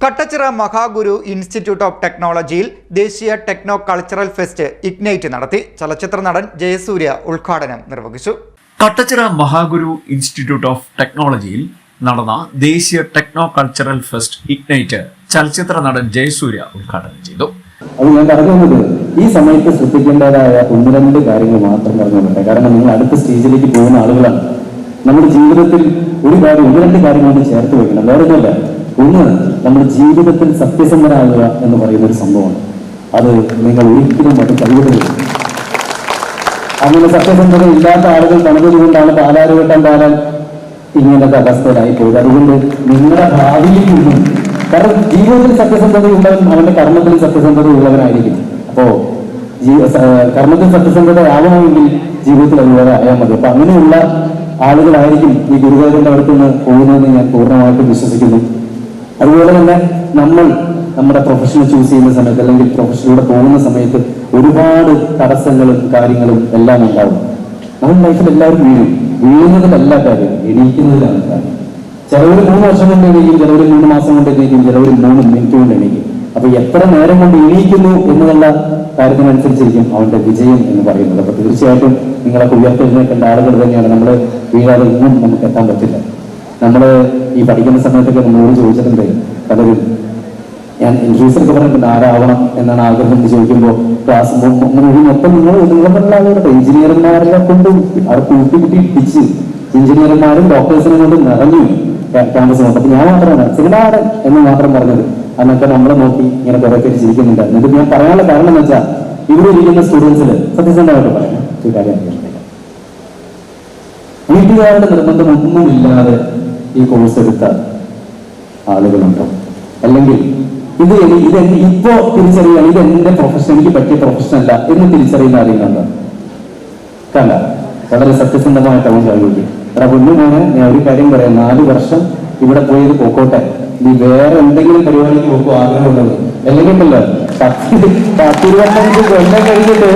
Kattachira Mahaguru institute of ടെക്നോളജിയിൽ ദേശീയ techno cultural fest ignite നടത്തി. ചലച്ചിത്ര നടൻ ജയസൂര്യ ഉദ്ഘാടനം നിർവഹിച്ചു. കട്ടച്ചിറ മഹാഗുരു ഇൻസ്റ്റിറ്റ്യൂട്ട് ഓഫ് ടെക്നോളജിയിൽ നടന്ന ദേശീയ ടെക്നോ കൾച്ചറൽ ഫെസ്റ്റ് ഇഗ്നൈറ്റ് ചലച്ചിത്ര നടൻ ജയസൂര്യ ഉദ്ഘാടനം ചെയ്തു. അത് ഞാൻ പറയുന്നത് ഈ സമയത്ത് ശ്രദ്ധിക്കേണ്ടതായ ഒന്ന് രണ്ട് കാര്യങ്ങൾ മാത്രം പറഞ്ഞുകൊള്ളട്ടെ. കാരണം നിങ്ങൾ അടുത്ത സ്റ്റേജിലേക്ക് പോകുന്ന ആളുകളാണ്. നമ്മുടെ ജീവിതത്തിൽ ഒരു കാര്യം ഒന്ന് രണ്ട് കാര്യങ്ങൾ ചേർത്ത് വെക്കണം. വേറെ ഒന്നുമില്ല. ഒന്ന്, നമ്മുടെ ജീവിതത്തിൽ സത്യസന്ധരാകുക എന്ന് പറയുന്ന ഒരു സംഭവമാണ്. അത് നിങ്ങൾ ഒരിക്കലും അത് കൈവിടരുത്. അങ്ങനെ സത്യസന്ധത ഇല്ലാത്ത ആളുകൾ തണുതുകൊണ്ടാണ് പാലാറ് വെട്ടാൻ പാലാൻ ഇങ്ങനത്തെ അവസ്ഥയിലായി പോയത്. അതുകൊണ്ട് നിങ്ങളുടെ ഭാവിയിൽ നിന്നും, കാരണം ജീവിതത്തിൽ സത്യസന്ധത ഉള്ളവൻ അവന്റെ കർമ്മത്തിൽ സത്യസന്ധത ഉള്ളവനായിരിക്കും. അപ്പോ കർമ്മത്തിൽ സത്യസന്ധത ആവണമെങ്കിൽ ജീവിതത്തിൽ അതുപോലെ ആയാൽ മതി. അപ്പൊ അങ്ങനെയുള്ള ആളുകളായിരിക്കും ഈ ഗുരുദേവന്റെ അടുത്തുനിന്ന് പോകുന്നതെന്ന് ഞാൻ പൂർണ്ണമായിട്ടും വിശ്വസിക്കുന്നു. അതുപോലെ തന്നെ നമ്മൾ നമ്മുടെ പ്രൊഫഷനെ ചൂസ് ചെയ്യുന്ന സമയത്ത് അല്ലെങ്കിൽ പ്രൊഫഷനിലൂടെ പോകുന്ന സമയത്ത് ഒരുപാട് തടസ്സങ്ങളും കാര്യങ്ങളും എല്ലാം ഉണ്ടാവും. നമ്മുടെ ലൈഫിൽ എല്ലാവരും വീഴുന്നതിലല്ല കാര്യം, എണീക്കുന്നതിലാണ് കാര്യം. ചിലവർ 3 വർഷം കൊണ്ട് എണീക്കും, ചിലവർ 3 മാസം കൊണ്ട് എണീക്കും, ചിലവർ 3 മിനിറ്റ് കൊണ്ട് എണീക്കും. അപ്പൊ എത്ര നേരം കൊണ്ട് എണീക്കുന്നു എന്നുള്ള കാര്യത്തിനനുസരിച്ചിരിക്കും അവന്റെ വിജയം എന്ന് പറയുന്നത്. അപ്പൊ തീർച്ചയായിട്ടും നിങ്ങളൊക്കെ ഉയർത്തെഴുന്നേൽക്കേണ്ട ആളുകൾ തന്നെയാണ്. നമ്മൾ വീഴാതെ ഒന്നും നമുക്ക് എത്താൻ പറ്റില്ല. നമ്മൾ ഈ പഠിക്കുന്ന സമയത്തൊക്കെ നമ്മളോട് ചോദിച്ചിട്ടുണ്ട് പലരും. ഞാൻ ഇൻട്രൂസൊക്കെ പറഞ്ഞിട്ടുണ്ട് ആരാവണം എന്നാണ് ആഗ്രഹം എന്ന് ചോദിക്കുമ്പോൾ ക്ലാസ് മൊത്തം നിങ്ങളുള്ള ആളുകളുടെ എഞ്ചിനീയർമാരെ കൊണ്ട് അവിടെ കൂട്ടി ഇടിച്ച് എഞ്ചിനീയർമാരും ഡോക്ടേഴ്സിനെ കൊണ്ട് നിറഞ്ഞു ക്യാമ്പസ് മൊത്തം. അപ്പൊ ഞാൻ മാത്രമാണ് സിനിമാടൻ എന്ന് മാത്രം പറഞ്ഞത്. അന്നൊക്കെ നമ്മളെ നോക്കി ഇങ്ങനെ കുറെ പേര് ചിരിക്കുന്നുണ്ട്. എന്നിട്ട് ഞാൻ പറയാനുള്ള കാരണം എന്ന് വെച്ചാൽ ഇവിടെ ഇരിക്കുന്ന സ്റ്റുഡൻസിൽ സത്യസന്ധമായിട്ട് പറയാം ഒരു കാര്യം, വീട്ടുകാരുടെ നിർബന്ധം ഒന്നുമില്ലാതെ ഈ കോഴ്സ് എടുത്ത ആളുകളുണ്ടോ? അല്ലെങ്കിൽ ഇത് ഇപ്പോ തിരിച്ചറിയുകയാണ് ഇത് എന്റെ പ്രൊഫഷൻ, എനിക്ക് പറ്റിയ പ്രൊഫഷൻ അല്ല എന്ന് തിരിച്ചറിയുന്ന ആരെങ്കിലും കണ്ട വളരെ സത്യസന്ധമായിട്ട് അവൻ കഴിയും. എടാ പൊന്നു മോനെ, ഞാൻ ഒരു കാര്യം പറയാം, 4 വർഷം ഇവിടെ പോയത് പോക്കോട്ടെ, നീ വേറെ എന്തെങ്കിലും പരിപാടിക്ക് പോക്കോ ആഗ്രഹമുള്ളത്. അല്ലെങ്കിൽ 10-25 കൊല്ലം കഴിഞ്ഞിട്ട്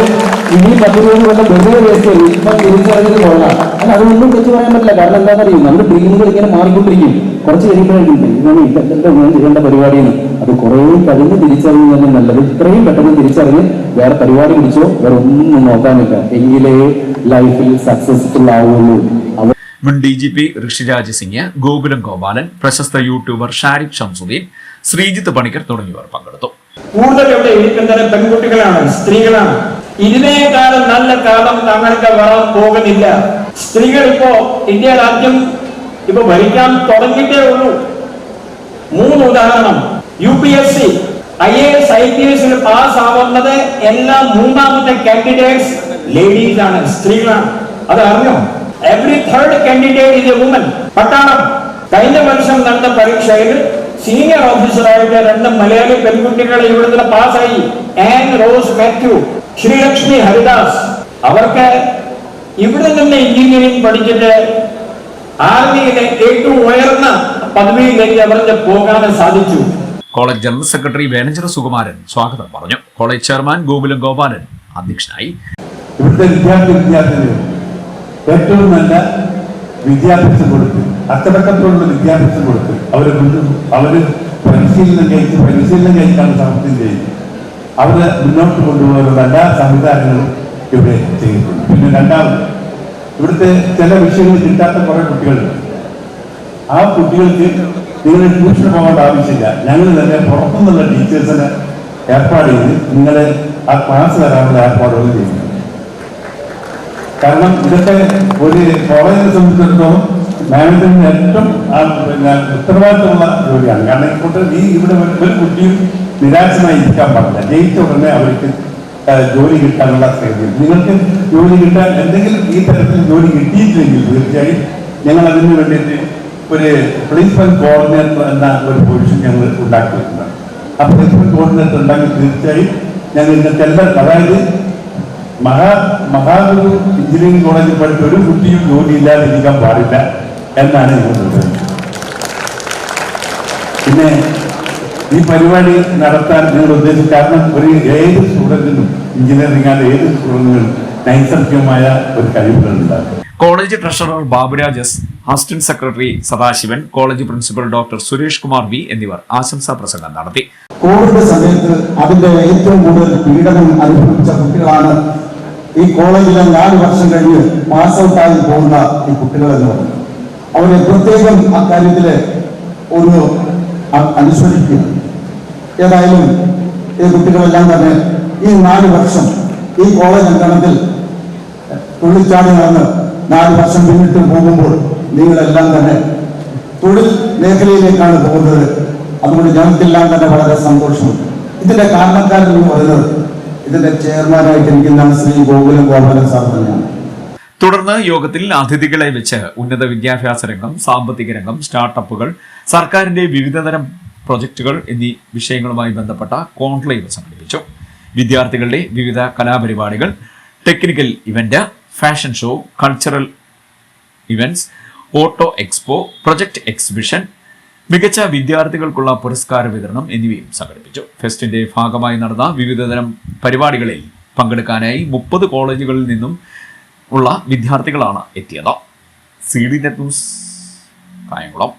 ഇനി 10-20 കൊല്ലം വെറുതെ വേസ്റ്റ് ഇപ്പം തിരിച്ചറിഞ്ഞത് കൊള്ളാം. അല്ല, അതൊന്നും തെറ്റ് പറയാൻ പറ്റില്ല. കാരണം എന്താണെന്നറിയും, നമ്മുടെ ഡ്രീമുകൾ ഇങ്ങനെ മാറിക്കൊണ്ടിരിക്കും. കുറച്ച് കഴിയുമ്പോഴേക്കും ഇതാണ് ഇതെല്ലാം ഞാൻ ചെയ്യേണ്ട പരിപാടിയാണ്. അത് കുറെ കഴിഞ്ഞ് തിരിച്ചറിയുന്നതന്നെ നല്ലത്. ഇത്രയും പെട്ടെന്ന് തിരിച്ചറിഞ്ഞ് വേറെ പരിപാടി പിടിച്ചോ, വേറെ ഒന്നും നോക്കാനില്ല. എങ്കിലേ ലൈഫിൽ സക്സസ്ഫുൾ ആവുള്ളൂ. മുൻ DGP ഋഷിരാജ് സിംഗ്, ഗോകുലം ഗോപാലൻ, പ്രശസ്ത യൂട്യൂബർ ഷാരിഖ് ഷംസുദ്ദീൻ, ശ്രീജിത്ത് പണിക്കർ തുടങ്ങിയവർ പങ്കെടുത്തു. കൂടുതൽ ഇവിടെ ഇരിക്കുന്നത് പെൺകുട്ടികളാണ്, സ്ത്രീകളാണ്. ഇതിനേക്കാളും നല്ല കാലം തങ്ങൾക്ക് വരാൻ പോകുന്നില്ല. സ്ത്രീകൾ ഇപ്പോ ഇന്ത്യ രാജ്യം ഇപ്പൊ ഭരിക്കാൻ തുടങ്ങിയിട്ടേ ഉള്ളൂ. 3 ഉദാഹരണം. UPSC IAS IPS പാസ് ആവുന്നത് എല്ലാ 3ാമത്തെ കാൻഡിഡേറ്റ്സ് ലേഡീസ് ആണ്, സ്ത്രീകളാണ്. അത് അറിഞ്ഞോ? Every third candidate is a woman. പട്ടാളം കഴിഞ്ഞ വർഷം നടന്ന പരീക്ഷയിൽ സീനിയർ ഓഫീസറായിട്ട് 2 മലയാളി പെൺകുട്ടികളെ ഇവിടുന്ന് പാസ്സായി. An rose Mathew, Sreelakshmi Haridas. അവർക്ക് ഇവിടെ നിന്ന് എഞ്ചിനീയറിംഗ് പഠിച്ചിട്ട് ആർമിയിലെ ഏറ്റവും ഉയർന്ന പദവിയിലേക്ക് അവർക്ക് പോകാൻ സാധിച്ചു. കോളേജ് ജനറൽ സെക്രട്ടറി വേനഞ്ചിറ സുകുമാരൻ സ്വാഗതം പറഞ്ഞു. കോളേജ് ചെയർമാൻ ഗോകുലം ഗോപാലൻ അധ്യക്ഷനായി. ഇവിടുത്തെ വിദ്യാർത്ഥികൾ ഏറ്റവും നല്ല വിദ്യാഭ്യാസം കൊടുത്ത്, അച്ചടക്കത്തോടുള്ള വിദ്യാഭ്യാസം കൊടുത്ത് അവര് പരിശീലനം കഴിക്കാനുള്ള സാമർത്ഥ്യം ചെയ്യും. അവരെ മുന്നോട്ട് കൊണ്ടുപോകാനുള്ള എല്ലാ സംവിധാനങ്ങളും ഇവിടെ ചെയ്തിട്ടുണ്ട്. പിന്നെ രണ്ടാമത്, ഇവിടുത്തെ ചില വിഷയങ്ങൾ കിട്ടാത്ത കുറെ കുട്ടികളുണ്ട്. ആ കുട്ടികൾക്ക് നിങ്ങൾ ട്യൂഷന് പോകേണ്ട ആവശ്യമില്ല. ഞങ്ങൾ തന്നെ പുറത്തുനിന്നുള്ള ടീച്ചേഴ്സിനെ ഏർപ്പാട് ചെയ്ത് നിങ്ങളെ ആ ക്ലാസ് തരാനുള്ള ഏർപ്പാടുകൾ ചെയ്യുന്നു. കാരണം ഇതൊക്കെ ഒരു കോളേജിനെ സംബന്ധിച്ചിടത്തോളം മാനേജ്മെന്റിന് ഏറ്റവും ഉത്തരവാദിത്തമുള്ള ജോലിയാണ്. കാരണം ഇപ്പോട്ട് ഇവിടെ ഒരു കുട്ടിയും നിരാശനായി ഇരിക്കാൻ പാടില്ല. ജയിച്ച ഉടനെ അവർക്ക് ജോലി കിട്ടാനുള്ള സാധ്യത. നിങ്ങൾക്ക് ജോലി കിട്ടാൻ എന്തെങ്കിലും ഈ തരത്തിൽ ജോലി കിട്ടിയിട്ടില്ലെങ്കിൽ തീർച്ചയായും ഞങ്ങൾ അതിന് വേണ്ടിയിട്ട് ഒരു പ്ലേസ്മെന്റ് കോർഡിനേറ്റർ എന്ന ഒരു പൊസിഷൻ ഞങ്ങൾ ഉണ്ടാക്കി വെക്കുന്നതാണ്. ആ പ്ലേസ്മെന്റ് കോർഡിനേറ്റർ ഉണ്ടാക്കി തീർച്ചയായും ഞങ്ങൾ ഇന്നത്തെ എല്ലാം, അതായത് മഹാഗുരു എഞ്ചിനീയറിംഗ് കോളേജിൽ പഠിച്ച ഒരു കുട്ടിയും ജോലി ഇല്ലാതെ ഇരിക്കാൻ പാടില്ല എന്നാണ് ഞങ്ങൾ നിർദ്ദേശിച്ചത്. പിന്നെ ഈ പരിപാടി നടത്താൻ നിങ്ങൾ ഉദ്ദേശിച്ച കാരണം ഒരു ഏത് സ്റ്റുഡൻറ്റിനും എഞ്ചിനീയറിംഗ് ആണ് ഏത് സ്റ്റുഡൻറ്റിനും നൈസർഗികമായ ഒരു കഴിവുകൾ ഉണ്ടാകും. College treasurer Baburaj S, assistant secretary Sadasivan, college principal doctor Suresh Kumar V എന്നിവർ ആശംസാ പ്രസംഗം നടത്തി. കോവിഡ് സമയത്ത് അതിന്റെ ഏറ്റവും കൂടുതൽ പീഡനം അനുഭവിച്ച കുട്ടികളാണ് ഈ കോളേജിലെ 4 വർഷം കഴിഞ്ഞ് പാസ് ഔട്ടായി പോകുന്ന ഈ കുട്ടികളെന്ന് പറഞ്ഞു. അവരെ പ്രത്യേകം അക്കാര്യത്തില് ഒരു അനുസ്മരിക്കുക. ഏതായാലും ഈ കുട്ടികളെല്ലാം തന്നെ ഈ 4 വർഷം ഈ കോളേജ് അങ്കണത്തിൽ തുള്ളിച്ചാടി നടന്ന് 4 വർഷം പിന്നിട്ട് പോകുമ്പോൾ നിങ്ങളെല്ലാം തന്നെ തൊഴിൽ മേഖലയിലേക്കാണ് പോകുന്നത്. അതുകൊണ്ട് ഞങ്ങൾക്കെല്ലാം തന്നെ വളരെ സന്തോഷമുണ്ട്. ഇതിന്റെ കാരണക്കാരൻ എന്ന് പറയുന്നത് ഇതിന്റെ ചെയർമാനായിട്ടിരിക്കുന്ന ശ്രീ ഗോകുലം ഗോപാലൻ സാർ തന്നെയാണ്. തുടർന്ന് യോഗത്തിൽ അതിഥികളെ വെച്ച് ഉന്നത വിദ്യാഭ്യാസ രംഗം, സാമ്പത്തിക രംഗം, സ്റ്റാർട്ടപ്പുകൾ, സർക്കാരിന്റെ വിവിധതരം പ്രൊജക്ടുകൾ എന്നീ വിഷയങ്ങളുമായി ബന്ധപ്പെട്ട കോൺക്ലേവ് സംഘടിപ്പിച്ചു. വിദ്യാർത്ഥികളുടെ വിവിധ കലാപരിപാടികൾ, technical event, fashion show, cultural events, auto expo, project exhibition, മികച്ച വിദ്യാർത്ഥികൾക്കുള്ള പുരസ്കാര വിതരണം എന്നിവയും സംഘടിപ്പിച്ചു. ഫെസ്റ്റിന്റെ ഭാഗമായി നടന്ന വിവിധതരം പരിപാടികളിൽ പങ്കെടുക്കാനായി 30 കോളേജുകളിൽ നിന്നും ഉള്ള വിദ്യാർത്ഥികളാണ് എത്തിയത്. CD net news, Kayamkulam.